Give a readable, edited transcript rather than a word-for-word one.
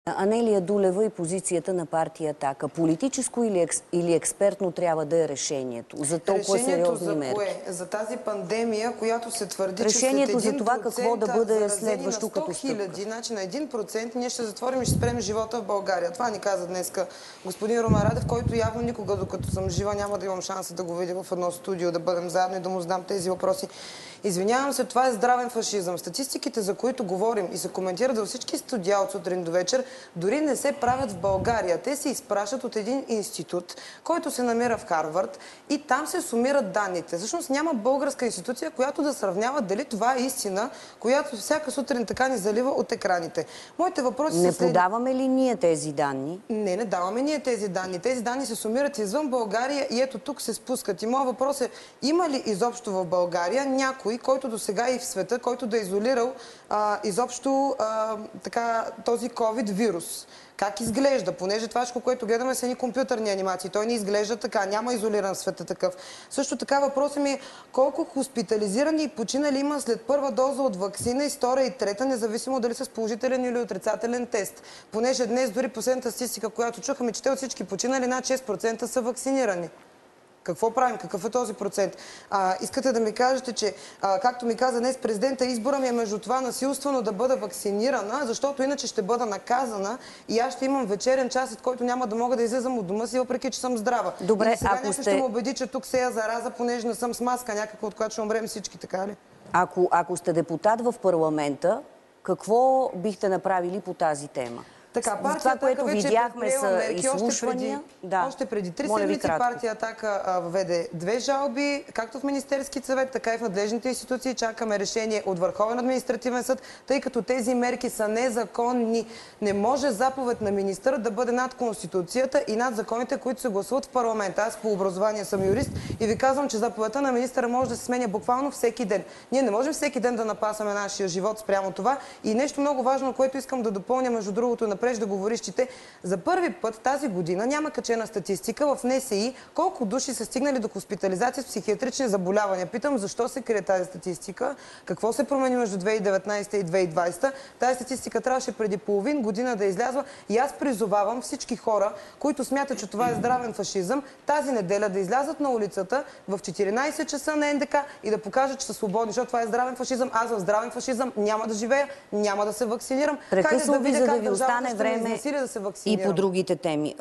Анелия Дулева и позицията на партия „Атака”. Политическо или експертно трябва да е решението за толкова сериозни мерки? Решението за кое? За тази пандемия, която се твърди, решението че след 1% за това какво да бъде следващо на като 100 хиляди, значи на 1% ние ще затворим и ще спрем живота в България. Това ни каза днеска господин Румен Радев, който явно никога, докато съм жива, няма да имам шанса да го видя в едно студио, да бъдем заедно и да му задам тези въпроси. Извинявам се, това е здравен фашизъм. Статистиките, за които говорим и се коментират във всички студия от сутрин до вечер, дори не се правят в България. Те се изпращат от един институт, който се намира в Харвард, и там се сумират данните. Всъщност няма българска институция, която да сравнява дали това е истина, която всяка сутрин така ни залива от екраните. Моите въпроси не подаваме ли ние тези данни? Не даваме ние тези данни. Тези данни се сумират извън България и ето тук се спускат. И моят въпрос е, има ли изобщо в България някой, който до сега и в света, който да е изолирал изобщо този COVID-вирус? Как изглежда? Понеже това, което гледаме, са едни компютърни анимации. Той не изглежда така. Няма изолиран в света такъв. Също така въпросът ми е колко хоспитализирани и починали има след първа доза от ваксина и втора и трета, независимо дали с положителен или отрицателен тест. Понеже днес дори последната статистика, която чухаме, че те от всички починали, над 6% са вакцинирани. Какво правим? Какъв е този процент? Искате да ми кажете, че, както ми каза днес президента, избора ми е между това насилствено да бъда вакцинирана, защото иначе ще бъда наказана и аз ще имам вечерен час, след който няма да мога да излизам от дома си, въпреки че съм здрава. Добре, и сега някой ще ме убеди, че тук сея зараза, понеже не съм с маска някаква, от която ще умрем всички, така ли? Ако сте депутат в парламента, какво бихте направили по тази тема? Така, това, което видяхме са изслушвания. Още преди 3 седмици партия „Атака” въведе 2 жалби, както в Министерски съвет, така и в надлежните институции. Чакаме решение от Върховен административен съд, тъй като тези мерки са незаконни. Не може заповед на министъра да бъде над Конституцията и над законите, които се гласуват в парламента. Аз по образование съм юрист и ви казвам, че заповедта на министъра може да се сменя буквално всеки ден. Ние не можем всеки ден да напасваме нашия живот спрямо това. И нещо много важно, което искам да допълня, между другото, на преждеговорившите, за първи път тази година няма качена статистика в НСИ колко души са стигнали до хоспитализация с психиатрични заболявания. Питам, защо се крие тази статистика? Какво се промени между 2019 и 2020? Тази статистика трябваше преди половин година да излязва и аз призовавам всички хора, които смятат, че това е здравен фашизъм, тази неделя да излязат на улицата в 14 часа на НДК и да покажат, че са свободни, защото това е здравен фашизъм. Аз в здравен фашизъм няма да живея, няма да се вакцинирам. Прекъсвам ви, за да ви остане време да се и по другите теми.